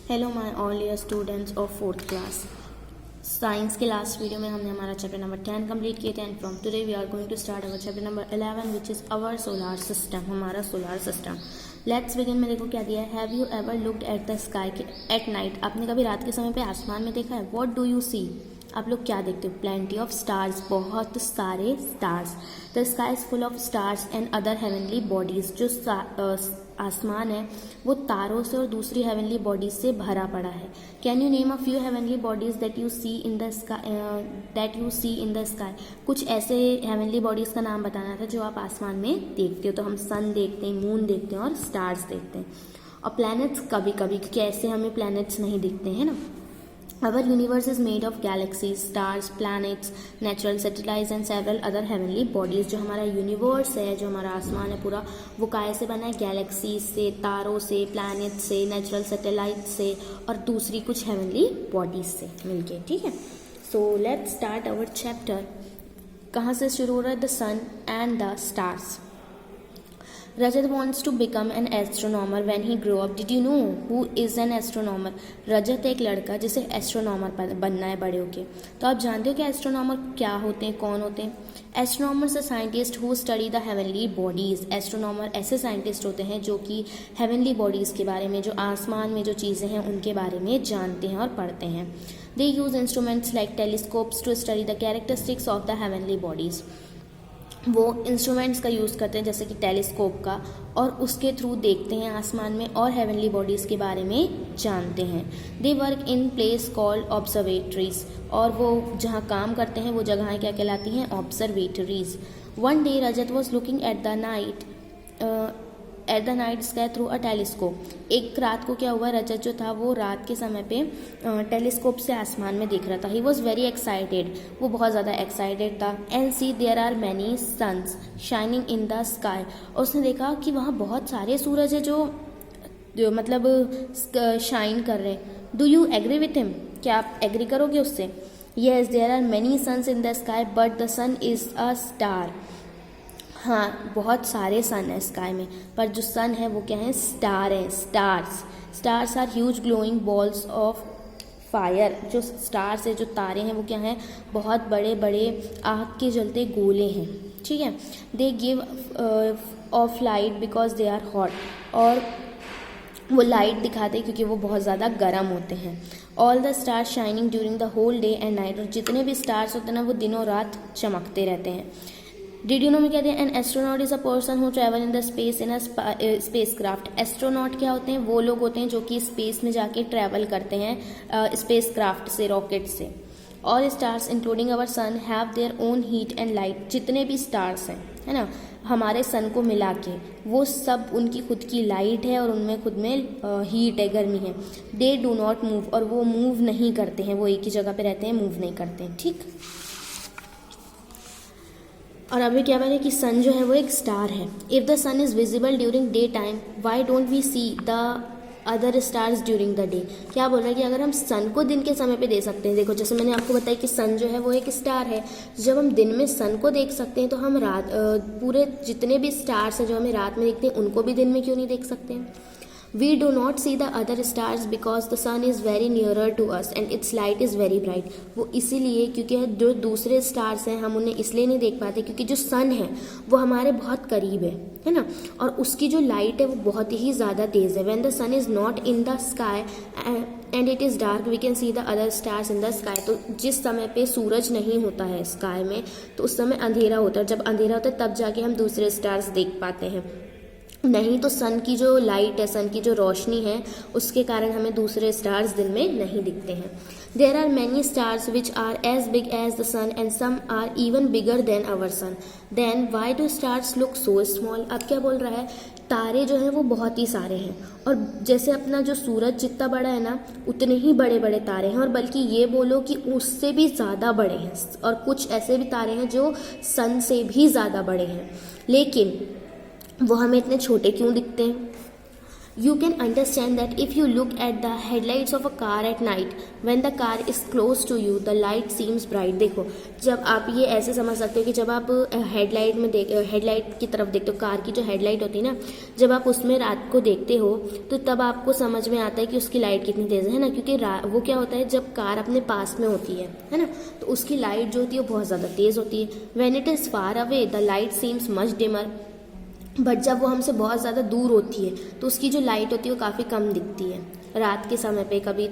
Hello my all dear students of fourth class. Science के last video में हमने हमारा चैप्टर नंबर 10 कंप्लीट किए थे and from today we are going to start our chapter number 11 which is our solar system, हमारा solar system. Let's begin में देखो क्या दिया है। Have you ever looked at the sky at night, आपने कभी रात के समय पे आसमान में देखा है? व्हाट डू यू सी, आप लोग क्या देखते हो? प्लेंटी ऑफ स्टार्स, बहुत सारे stars. The sky is full of stars and other heavenly bodies, जो आसमान है वो तारों से और दूसरी हेवनली बॉडीज से भरा पड़ा है। Can you name a few heavenly bodies that you see in the sky, कुछ ऐसे हेवनली बॉडीज का नाम बताना था जो आप आसमान में देखते हो। तो हम सन देखते हैं, मून देखते हैं और स्टार्स देखते हैं। और प्लैनेट्स कभी कभी, क्योंकि ऐसे हमें प्लैनेट्स नहीं दिखते हैं ना। Our universe is made of galaxies, stars, planets, natural satellites and several other heavenly bodies। जो हमारा यूनिवर्स है, जो हमारा आसमान है पूरा, वो काय से बना है? गैलेक्सीज से, तारों से, प्लैनेट से, नेचुरल सैटेलाइट से और दूसरी कुछ हेवनली बॉडीज से मिलके। ठीक है, so let's start our chapter. कहाँ से शुरू हो रहा है? The sun and the stars. Rajat wants to become an astronomer when he grow up. Did you know who is an astronomer? रजत एक लड़का जिसे एस्ट्रोनॉमर बनना है बड़े होके। तो आप जानते हो कि एस्ट्रोनॉमर क्या होते हैं, कौन होते हैं? Astronomers a scientist who study the heavenly bodies. Astronomer ऐसे साइंटिस्ट होते हैं जो कि हेवनली बॉडीज के बारे में, जो आसमान में जो चीज़ें हैं उनके बारे में जानते हैं और पढ़ते हैं। They use instruments like telescopes to study the characteristics of the heavenly bodies. वो इंस्ट्रूमेंट्स का यूज़ करते हैं जैसे कि टेलीस्कोप का, और उसके थ्रू देखते हैं आसमान में और हेवनली बॉडीज़ के बारे में जानते हैं। They work in place called observatories, और वो जहाँ काम करते हैं वो जगहें क्या कहलाती हैं? Observatories. One day Rajat was looking at the night sky through a telescope. एक रात को क्या हुआ, रजत जो था वो रात के समय पे टेलीस्कोप से आसमान में देख रहा था। ही वॉज वेरी एक्साइटेड, वो बहुत ज़्यादा एक्साइटेड था। And see there are many suns shining in the sky, और उसने देखा कि वहाँ बहुत सारे सूरज है जो मतलब शाइन कर रहे हैं। Do you agree with him, क्या आप एग्री करोगे उससे? Yes, there are many suns in the sky but the sun is a star. हाँ, बहुत सारे सन है स्काई में, पर जो सन है वो क्या है? स्टार है। Stars are huge glowing balls of fire. जो स्टार्स है, जो तारे हैं, वो क्या हैं? बहुत बड़े बड़े आग के जलते गोले हैं। ठीक है, they give off light because they are hot, और वो लाइट दिखाते हैं क्योंकि वो बहुत ज़्यादा गर्म होते हैं। All the stars shining during the whole day and night, और जितने भी स्टार्स होते हैं ना वो दिनों रात चमकते रहते हैं। डिड यू नो में कहते हैं an astronaut is a person who travel in the space in a space craft. Astronaut क्या होते हैं? वो लोग होते हैं जो कि स्पेस में जाके ट्रैवल करते हैं स्पेस क्राफ्ट से, रॉकेट से। All stars including our sun have their own heat and light. जितने भी स्टार्स हैं, है ना, हमारे सन को मिला के, वो सब उनकी खुद की लाइट है और उनमें खुद में हीट है, गर्मी है। दे डू नॉट मूव, और वो मूव नहीं करते हैं, वो एक ही जगह पे रहते हैं, मूव नहीं करते हैं। ठीक, और अभी क्या बात है कि सन जो है वो एक स्टार है। If the sun is visible during day time why don't we see the other stars during the day. क्या बोल रहा है कि अगर हम सन को दिन के समय पे देख सकते हैं, देखो जैसे मैंने आपको बताया कि सन जो है वो एक स्टार है, जब हम दिन में सन को देख सकते हैं तो हम रात पूरे जितने भी स्टार्स हैं जो हमें रात में दिखते हैं उनको भी दिन में क्यों नहीं देख सकते हैं? We do not see the other stars because the sun is very nearer to us and its light is very bright। वो इसीलिए क्योंकि जो दूसरे स्टार्स हैं हम उन्हें इसलिए नहीं देख पाते क्योंकि जो सन है वो हमारे बहुत करीब है ना, और उसकी जो लाइट है वो बहुत ही ज़्यादा तेज़ है। When the sun is not in the sky and it is dark we can see the other stars in the sky। तो जिस समय पे सूरज नहीं होता है स्काई में तो उस समय अंधेरा होता है, जब अंधेरा होता है तब जाके हम दूसरे स्टार्स देख पाते हैं, नहीं तो सन की जो लाइट है, सन की जो रोशनी है, उसके कारण हमें दूसरे स्टार्स दिन में नहीं दिखते हैं। There are many stars which are as big as the sun and some are even bigger than our sun, then why do stars look so small. अब क्या बोल रहा है? तारे जो हैं वो बहुत ही सारे हैं, और जैसे अपना जो सूरज जितना बड़ा है ना उतने ही बड़े बड़े तारे हैं, और बल्कि ये बोलो कि उससे भी ज़्यादा बड़े हैं, और कुछ ऐसे भी तारे हैं जो सन से भी ज़्यादा बड़े हैं, लेकिन वो हमें इतने छोटे क्यों दिखते हैं? You can understand that if you look at the headlights of a car at night, when the car is close to you, the light seems bright. देखो, जब आप ये ऐसे समझ सकते हो कि जब आप हेडलाइट की तरफ देखते हो, कार की जो हेडलाइट होती है ना, जब आप उसमें रात को देखते हो तो तब आपको समझ में आता है कि उसकी लाइट कितनी तेज़ है ना, क्योंकि वो क्या होता है, जब कार अपने पास में होती है ना, तो उसकी लाइट जो होती है वो बहुत ज़्यादा तेज़ होती है. When it is far away the light seems much dimmer. But जब वो हमसे बहुत ज़्यादा दूर होती है तो उसकी जो लाइट होती है वो काफ़ी कम दिखती है. रात के समय पे कभी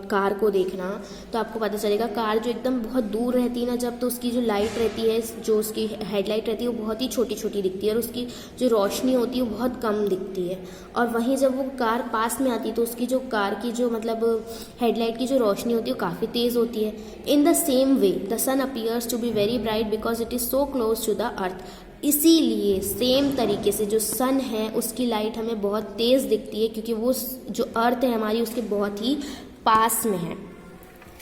कार को देखना तो आपको पता चलेगा, कार जो एकदम बहुत दूर रहती है ना जब, तो उसकी जो लाइट रहती है, जो उसकी हेडलाइट रहती है वो बहुत ही छोटी छोटी दिखती है और उसकी जो रोशनी होती है वो बहुत कम दिखती है. और वहीं जब वो कार पास में आती है तो उसकी जो कार की जो मतलब हेडलाइट की जो रोशनी होती है वो काफ़ी तेज़ होती है. In the same way the sun appears to be very bright because it is so close to the earth. इसीलिए सेम तरीके से जो सन है उसकी लाइट हमें बहुत तेज़ दिखती है, क्योंकि वो जो अर्थ है हमारी उसके बहुत ही पास में है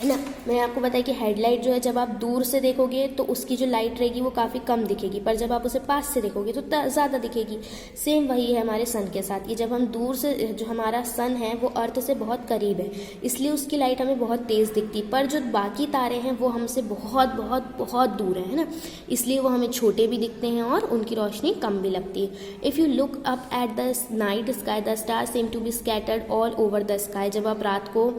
ना. मैंने आपको बताया कि हेडलाइट जो है जब आप दूर से देखोगे तो उसकी जो लाइट रहेगी वो काफ़ी कम दिखेगी, पर जब आप उसे पास से देखोगे तो ज़्यादा दिखेगी. सेम वही है हमारे सन के साथ, कि जब हम दूर से, जो हमारा सन है वो अर्थ से बहुत करीब है इसलिए उसकी लाइट हमें बहुत तेज़ दिखती है, पर जो बाकी तारे हैं वो हमसे बहुत बहुत बहुत दूर है ना, इसलिए वो हमें छोटे भी दिखते हैं और उनकी रोशनी कम भी लगती है. If you look up at the night sky the star seem to be scattered all over the sky. जब आप रात को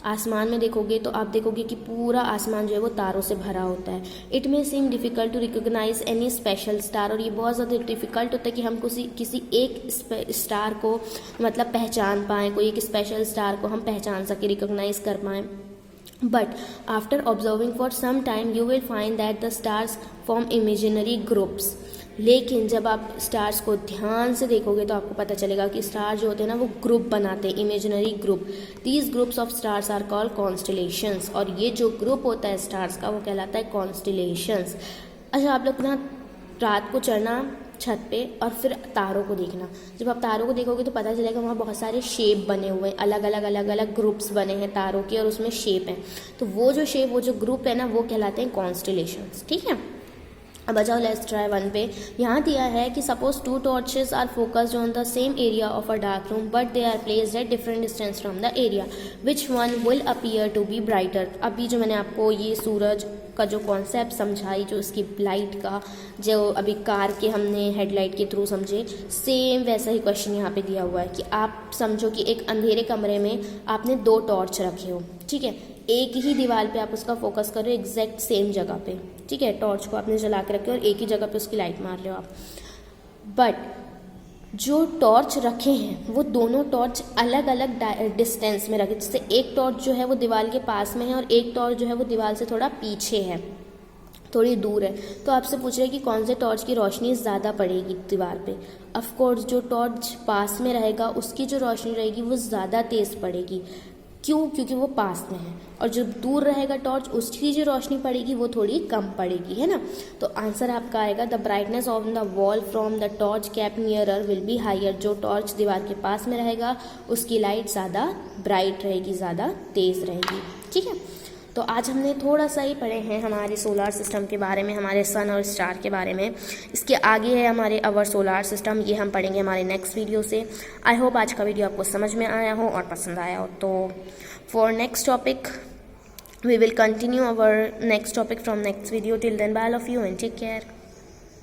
आसमान में देखोगे तो आप देखोगे कि पूरा आसमान जो है वो तारों से भरा होता है. It may seem difficult to recognise any special star. और ये बहुत ज़्यादा डिफ़िकल्ट होता है कि हम किसी एक स्टार को मतलब पहचान पाएँ, कोई एक स्पेशल स्टार को हम पहचान सकें, रिकोगनाइज कर पाएँ. But after observing for some time you will find that the stars form imaginary groups. लेकिन जब आप स्टार्स को ध्यान से देखोगे तो आपको पता चलेगा कि स्टार जो होते हैं ना वो ग्रुप बनाते हैं, imaginary group. These groups of stars are called constellations. और ये जो ग्रुप होता है स्टार्स का वो कहलाता है कॉन्स्टलेशंस. अच्छा, आप लोग ना रात को चढ़ना छत पे और फिर तारों को देखना. जब आप तारों को देखोगे तो पता चलेगा वहाँ बहुत सारे शेप बने हुए हैं, अलग अलग ग्रुप्स बने हैं तारों के और उसमें शेप हैं. तो वो जो शेप, वो जो ग्रुप है ना वो कहलाते हैं कॉन्स्टलेशंस. ठीक है, अब आ जाओ लेट्स ट्राई वन पे. यहाँ दिया है कि suppose 2 torches are focused on the same area of a dark room but they are placed at different distance from the area. Which one will appear to be brighter. अभी जो मैंने आपको ये सूरज का जो कॉन्सेप्ट समझाई, जो इसकी लाइट का, जो अभी कार के हमने हेडलाइट के थ्रू समझे, सेम वैसा ही क्वेश्चन यहाँ पे दिया हुआ है कि आप समझो कि एक अंधेरे कमरे में आपने 2 टॉर्च रखे हो. ठीक है, एक ही दीवार पे आप उसका फोकस करो एग्जैक्ट सेम जगह पे. ठीक है, टॉर्च को आपने जला के रखे और एक ही जगह पे उसकी लाइट मार रहे हो आप. बट जो टॉर्च रखे हैं वो दोनों टॉर्च अलग अलग डिस्टेंस में रखे. जैसे एक टॉर्च जो है वो दीवार के पास में है और एक टॉर्च जो है वो दीवार से थोड़ा पीछे है, थोड़ी दूर है. तो आपसे पूछ रहे हैं कि कौन से टॉर्च की रोशनी ज़्यादा पड़ेगी दीवार पे. ऑफ कोर्स जो टॉर्च पास में रहेगा उसकी जो रोशनी रहेगी वो ज़्यादा तेज़ पड़ेगी. क्यों? क्योंकि वो पास में है. और जो दूर रहेगा टॉर्च उसकी जो रोशनी पड़ेगी वो थोड़ी कम पड़ेगी, है ना. तो आंसर आपका आएगा the brightness of the wall from the torch kept nearer will be higher. जो टॉर्च दीवार के पास में रहेगा उसकी लाइट ज़्यादा ब्राइट रहेगी, ज़्यादा तेज़ रहेगी. ठीक है, तो आज हमने थोड़ा सा ही पढ़े हैं हमारे सोलार सिस्टम के बारे में, हमारे सन और स्टार के बारे में. इसके आगे है हमारे अवर सोलार सिस्टम, ये हम पढ़ेंगे हमारे नेक्स्ट वीडियो से. आई होप आज का वीडियो आपको समझ में आया हो और पसंद आया हो. तो for next topic we will continue our next topic from next video. Till then bye, love you and take care.